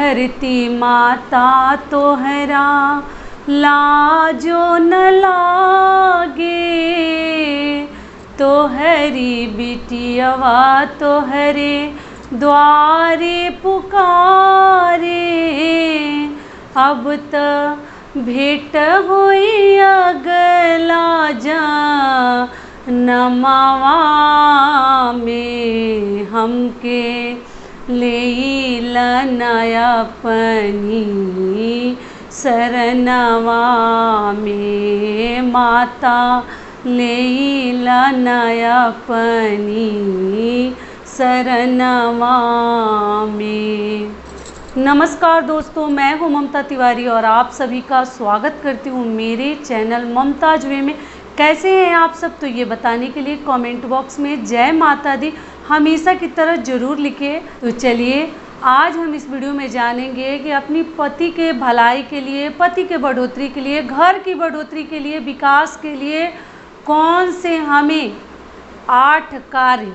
धरती माता तोहरा लाजो न लागे, तोहरी बिटियवा तोहरे द्वारे पुकारे। अब त भेंट होई अगला जा नमावा में, हमके लेइला नया पनी शरणवा में। माता लेइला नया पनी शरणवा में। नमस्कार दोस्तों, मैं हूं ममता तिवारी और आप सभी का स्वागत करती हूं मेरे चैनल ममताज वे में। कैसे हैं आप सब, तो ये बताने के लिए कमेंट बॉक्स में जय माता दी हमेशा की तरह ज़रूर लिखिए। तो चलिए आज हम इस वीडियो में जानेंगे कि अपनी पति के भलाई के लिए, पति के बढ़ोतरी के लिए, घर की बढ़ोतरी के लिए, विकास के लिए कौन से हमें 8 कार्य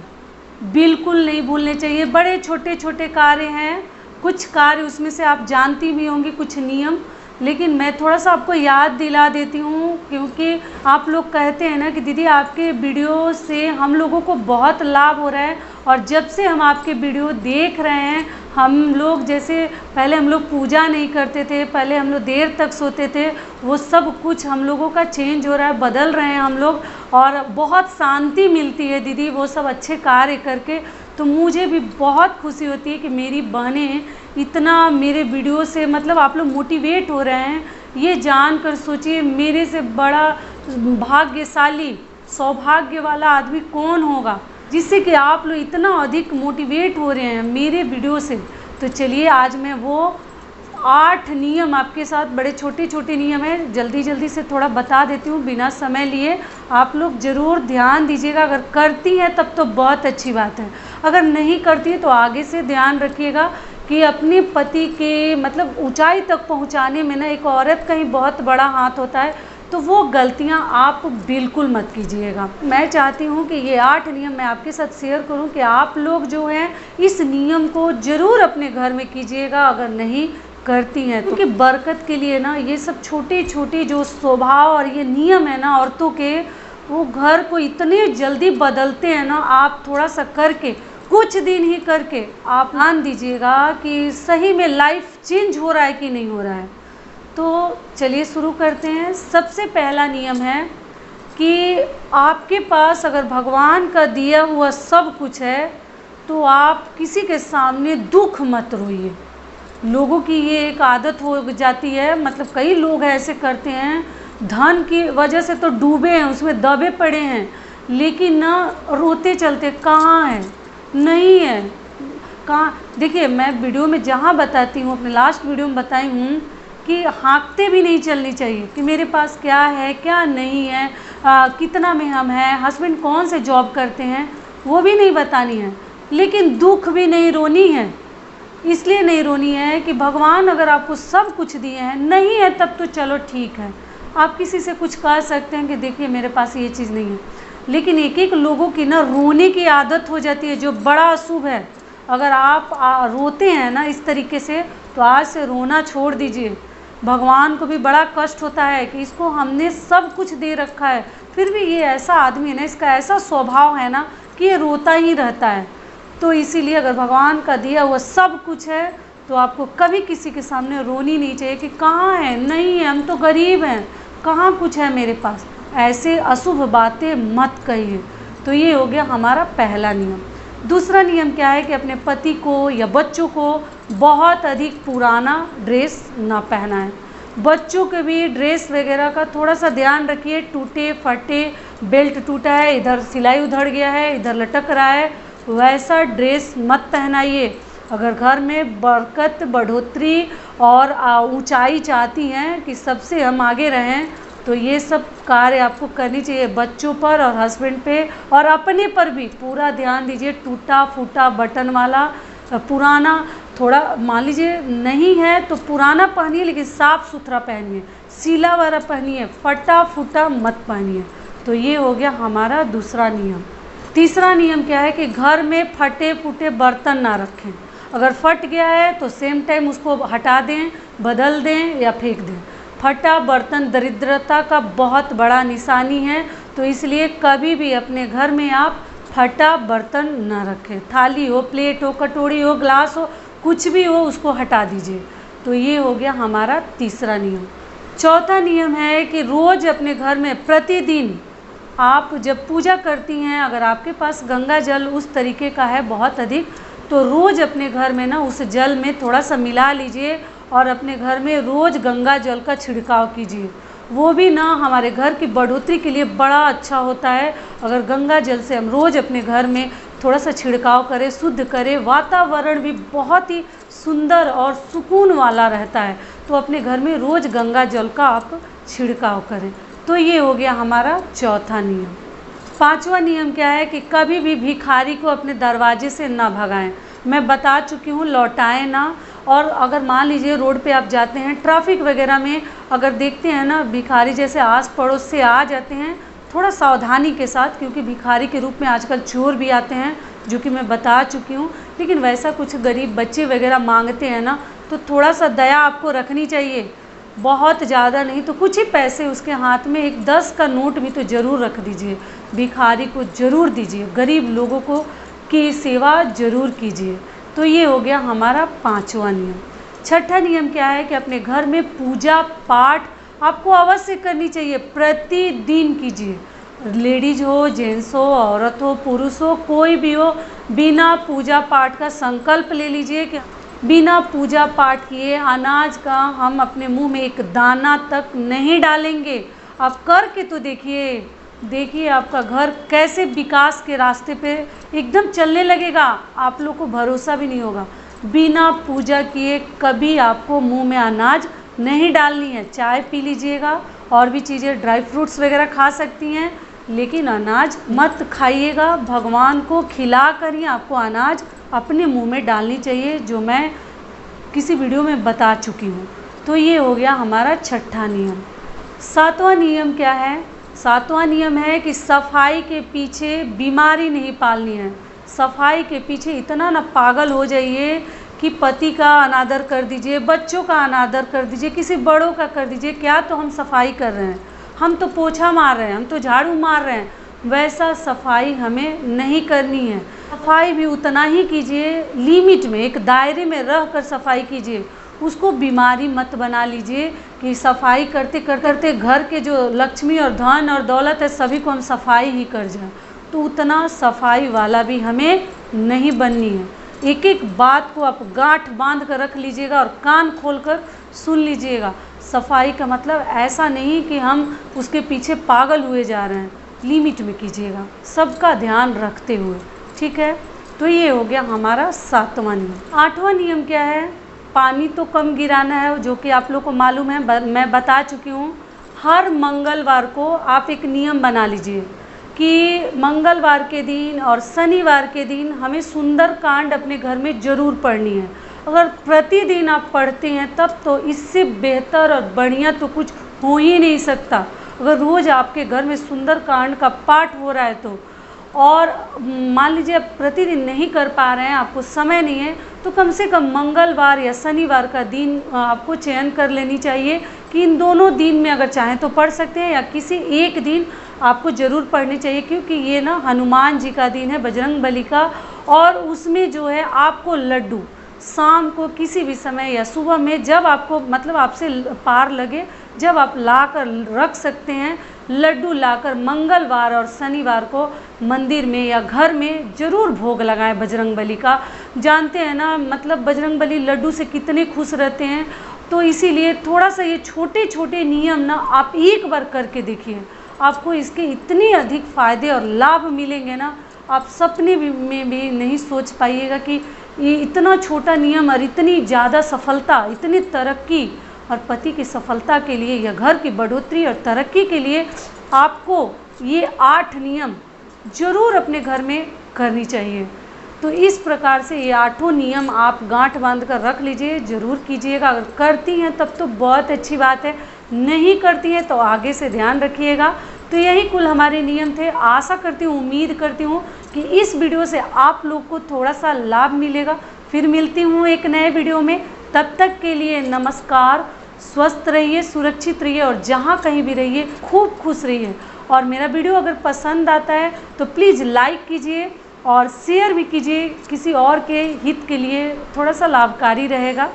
बिल्कुल नहीं भूलने चाहिए। बड़े छोटे छोटे कार्य हैं, कुछ कार्य उसमें से आप जानती भी होंगी, कुछ नियम, लेकिन मैं थोड़ा सा आपको याद दिला देती हूँ, क्योंकि आप लोग कहते हैं ना कि दीदी आपके वीडियो से हम लोगों को बहुत लाभ हो रहा है। और जब से हम आपके वीडियो देख रहे हैं, हम लोग जैसे पहले हम लोग पूजा नहीं करते थे, पहले हम लोग देर तक सोते थे, वो सब कुछ हम लोगों का चेंज हो रहा है, बदल रहे हैं हम लोग, और बहुत शांति मिलती है दीदी वो सब अच्छे कार्य करके। तो मुझे भी बहुत खुशी होती है कि मेरी बहनें इतना मेरे वीडियो से मतलब आप लोग मोटिवेट हो रहे हैं। ये जानकर सोचिए मेरे से बड़ा भाग्यशाली सौभाग्य वाला आदमी कौन होगा जिससे कि आप लोग इतना अधिक मोटिवेट हो रहे हैं मेरे वीडियो से। तो चलिए आज मैं वो 8 नियम आपके साथ, बड़े छोटे छोटे नियम हैं, जल्दी जल्दी से थोड़ा बता देती हूँ बिना समय लिए। आप लोग ज़रूर ध्यान दीजिएगा, अगर करती हैं तब तो बहुत अच्छी बात है, अगर नहीं करती है तो आगे से ध्यान रखिएगा कि अपने पति के मतलब ऊंचाई तक पहुंचाने में ना एक औरत का ही बहुत बड़ा हाथ होता है। तो वो गलतियां आप बिल्कुल मत कीजिएगा। मैं चाहती हूं कि ये 8 नियम मैं आपके साथ शेयर करूं कि आप लोग जो हैं इस नियम को ज़रूर अपने घर में कीजिएगा अगर नहीं करती हैं तो। क्योंकि बरकत के लिए ना ये सब छोटे छोटे जो स्वभाव और ये नियम है ना औरतों के, वो घर को इतने जल्दी बदलते हैं ना। आप थोड़ा सा करके, कुछ दिन ही करके आप ध्यान दीजिएगा कि सही में लाइफ चेंज हो रहा है कि नहीं हो रहा है। तो चलिए शुरू करते हैं। सबसे पहला नियम है कि आपके पास अगर भगवान का दिया हुआ सब कुछ है तो आप किसी के सामने दुख मत रोइए। लोगों की ये एक आदत हो जाती है, मतलब कई लोग ऐसे करते हैं, धन की वजह से तो डूबे हैं, उसमें दबे पड़े हैं, लेकिन ना रोते चलते कहाँ है, नहीं है, कहाँ। देखिए मैं वीडियो में जहाँ बताती हूँ, अपने लास्ट वीडियो में बताई हूँ कि हाँकते भी नहीं चलनी चाहिए कि मेरे पास क्या है क्या नहीं है, कितना में हम हैं, हस्बैंड कौन से जॉब करते हैं, वो भी नहीं बतानी है। लेकिन दुख भी नहीं रोनी है। इसलिए नहीं रोनी है कि भगवान अगर आपको सब कुछ दिए हैं, नहीं है तब तो चलो ठीक है, आप किसी से कुछ कह सकते हैं कि देखिए मेरे पास ये चीज़ नहीं है। लेकिन एक एक लोगों की ना रोने की आदत हो जाती है जो बड़ा अशुभ है। अगर आप रोते हैं ना इस तरीके से, तो आज से रोना छोड़ दीजिए। भगवान को भी बड़ा कष्ट होता है कि इसको हमने सब कुछ दे रखा है, फिर भी ये ऐसा आदमी है ना, इसका ऐसा स्वभाव है ना कि ये रोता ही रहता है। तो इसीलिए अगर भगवान का दिया हुआ सब कुछ है तो आपको कभी किसी के सामने रोनी नहीं चाहिए कि कहाँ है, नहीं है, हम तो गरीब हैं, कहाँ कुछ है मेरे पास। ऐसे अशुभ बातें मत कहिए। तो ये हो गया हमारा पहला नियम। दूसरा नियम क्या है कि अपने पति को या बच्चों को बहुत अधिक पुराना ड्रेस ना पहनाएं। बच्चों के भी ड्रेस वगैरह का थोड़ा सा ध्यान रखिए। टूटे फटे, बेल्ट टूटा है, इधर सिलाई उधड़ गया है, इधर लटक रहा है, वैसा ड्रेस मत पहनाइए। अगर घर में बरकत, बढ़ोतरी और ऊंचाई चाहती हैं कि सबसे हम आगे रहें, तो ये सब कार्य आपको करनी चाहिए। बच्चों पर और हस्बैंड पे और अपने पर भी पूरा ध्यान दीजिए। टूटा फूटा बटन वाला, पुराना, थोड़ा मान लीजिए नहीं है तो पुराना पहनिए, लेकिन साफ़ सुथरा पहनिए, सीला वाला पहनिए, फटा फूटा मत पहनिए। तो ये हो गया हमारा दूसरा नियम। तीसरा नियम क्या है कि घर में फटे फूटे बर्तन ना रखें। अगर फट गया है तो सेम टाइम उसको हटा दें, बदल दें या फेंक दें। फटा बर्तन दरिद्रता का बहुत बड़ा निशानी है, तो इसलिए कभी भी अपने घर में आप फटा बर्तन न रखें। थाली हो, प्लेट हो, कटोरी हो, ग्लास हो, कुछ भी हो, उसको हटा दीजिए। तो ये हो गया हमारा तीसरा नियम। चौथा नियम है कि रोज़ अपने घर में प्रतिदिन आप जब पूजा करती हैं, अगर आपके पास गंगा जल उस तरीके का है बहुत अधिक, तो रोज़ अपने घर में ना उस जल में थोड़ा सा मिला लीजिए और अपने घर में रोज़ गंगा जल का छिड़काव कीजिए। वो भी ना हमारे घर की बढ़ोतरी के लिए बड़ा अच्छा होता है। अगर गंगा जल से हम रोज़ अपने घर में थोड़ा सा छिड़काव करें, शुद्ध करें, वातावरण भी बहुत ही सुंदर और सुकून वाला रहता है। तो अपने घर में रोज़ गंगा जल का आप छिड़काव करें। तो ये हो गया हमारा चौथा नियम। पांचवा नियम क्या है कि कभी भी भिखारी को अपने दरवाजे से ना भगाएं। मैं बता चुकी हूँ, लौटाएं ना। और अगर मान लीजिए रोड पे आप जाते हैं, ट्रैफिक वगैरह में अगर देखते हैं ना भिखारी जैसे आस पड़ोस से आ जाते हैं, थोड़ा सावधानी के साथ, क्योंकि भिखारी के रूप में आजकल चोर भी आते हैं, जो कि मैं बता चुकी हूँ। लेकिन वैसा कुछ गरीब बच्चे वगैरह मांगते हैं ना, तो थोड़ा सा दया आपको रखनी चाहिए, बहुत ज़्यादा नहीं तो कुछ ही पैसे उसके हाथ में, एक 10 का नोट भी तो ज़रूर रख दीजिए। भिखारी को ज़रूर दीजिए, गरीब लोगों को की सेवा ज़रूर कीजिए। तो ये हो गया हमारा पांचवा नियम। छठा नियम क्या है कि अपने घर में पूजा पाठ आपको अवश्य करनी चाहिए, प्रतिदिन कीजिए। लेडीज हो, जेंट्स हो, औरत हो, पुरुष हो, कोई भी हो, बिना पूजा पाठ का संकल्प ले लीजिए कि बिना पूजा पाठ किए अनाज का हम अपने मुंह में एक दाना तक नहीं डालेंगे। आप करके तो देखिए आपका घर कैसे विकास के रास्ते पे एकदम चलने लगेगा। आप लोग को भरोसा भी नहीं होगा। बिना पूजा किए कभी आपको मुंह में अनाज नहीं डालनी है। चाय पी लीजिएगा, और भी चीज़ें, ड्राई फ्रूट्स वगैरह खा सकती हैं, लेकिन अनाज मत खाइएगा। भगवान को खिला कर ही आपको अनाज अपने मुंह में डालनी चाहिए, जो मैं किसी वीडियो में बता चुकी हूँ। तो ये हो गया हमारा छठा नियम। सातवां नियम क्या है? सातवां नियम है कि सफाई के पीछे बीमारी नहीं पालनी है। सफाई के पीछे इतना ना पागल हो जाइए कि पति का अनादर कर दीजिए, बच्चों का अनादर कर दीजिए, किसी बड़ों का कर दीजिए। क्या तो हम सफाई कर रहे हैं, हम तो पोछा मार रहे हैं, हम तो झाड़ू मार रहे हैं। वैसा सफाई हमें नहीं करनी है। सफाई भी उतना ही कीजिए, लिमिट में, एक दायरे में रह कर सफाई कीजिए। उसको बीमारी मत बना लीजिए कि सफाई करते करते घर के जो लक्ष्मी और धन और दौलत है सभी को हम सफाई ही कर जाएं। तो उतना सफाई वाला भी हमें नहीं बननी है। एक एक बात को आप गांठ बांध कर रख लीजिएगा और कान खोल कर सुन लीजिएगा। सफाई का मतलब ऐसा नहीं कि हम उसके पीछे पागल हुए जा रहे हैं। लिमिट में कीजिएगा, सबका ध्यान रखते हुए, ठीक है। तो ये हो गया हमारा सातवां नियम। आठवां नियम क्या है? पानी तो कम गिराना है, जो कि आप लोग को मालूम है, मैं बता चुकी हूँ। हर मंगलवार को आप एक नियम बना लीजिए कि मंगलवार के दिन और शनिवार के दिन हमें सुंदरकांड अपने घर में ज़रूर पढ़नी है। अगर प्रतिदिन आप पढ़ते हैं तब तो इससे बेहतर और बढ़िया तो कुछ हो ही नहीं सकता। अगर रोज़ आपके घर में सुंदरकांड का पाठ हो रहा है तो, और मान लीजिए आप प्रतिदिन नहीं कर पा रहे हैं, आपको समय नहीं है, तो कम से कम मंगलवार या शनिवार का दिन आपको चयन कर लेनी चाहिए कि इन दोनों दिन में अगर चाहें तो पढ़ सकते हैं, या किसी एक दिन आपको ज़रूर पढ़नी चाहिए। क्योंकि ये ना हनुमान जी का दिन है, बजरंग बली का, और उसमें जो है आपको लड्डू शाम को किसी भी समय या सुबह में, जब आपको मतलब आपसे पार लगे, जब आप ला कर रख सकते हैं, लड्डू लाकर मंगलवार और शनिवार को मंदिर में या घर में ज़रूर भोग लगाएं बजरंग बली का। जानते हैं ना, मतलब बजरंग बली लड्डू से कितने खुश रहते हैं। तो इसीलिए थोड़ा सा ये छोटे छोटे नियम ना आप एक बार करके देखिए, आपको इसके इतने अधिक फ़ायदे और लाभ मिलेंगे ना, आप सपने में भी नहीं सोच पाइएगा कि ये इतना छोटा नियम और इतनी ज़्यादा सफलता, इतनी तरक्की, और पति की सफलता के लिए या घर की बढ़ोतरी और तरक्की के लिए आपको ये 8 नियम ज़रूर अपने घर में करनी चाहिए। तो इस प्रकार से ये 8 नियम आप गांठ बांध कर रख लीजिए, ज़रूर कीजिएगा। अगर करती हैं तब तो बहुत अच्छी बात है, नहीं करती हैं तो आगे से ध्यान रखिएगा। तो यही कुल हमारे नियम थे। आशा करती हूँ, उम्मीद करती हूँ कि इस वीडियो से आप लोग को थोड़ा सा लाभ मिलेगा। फिर मिलती हूँ एक नए वीडियो में। तब तक के लिए नमस्कार। स्वस्थ रहिए, सुरक्षित रहिए और जहाँ कहीं भी रहिए खूब खुश रहिए। और मेरा वीडियो अगर पसंद आता है तो प्लीज़ लाइक कीजिए और शेयर भी कीजिए, किसी और के हित के लिए थोड़ा सा लाभकारी रहेगा।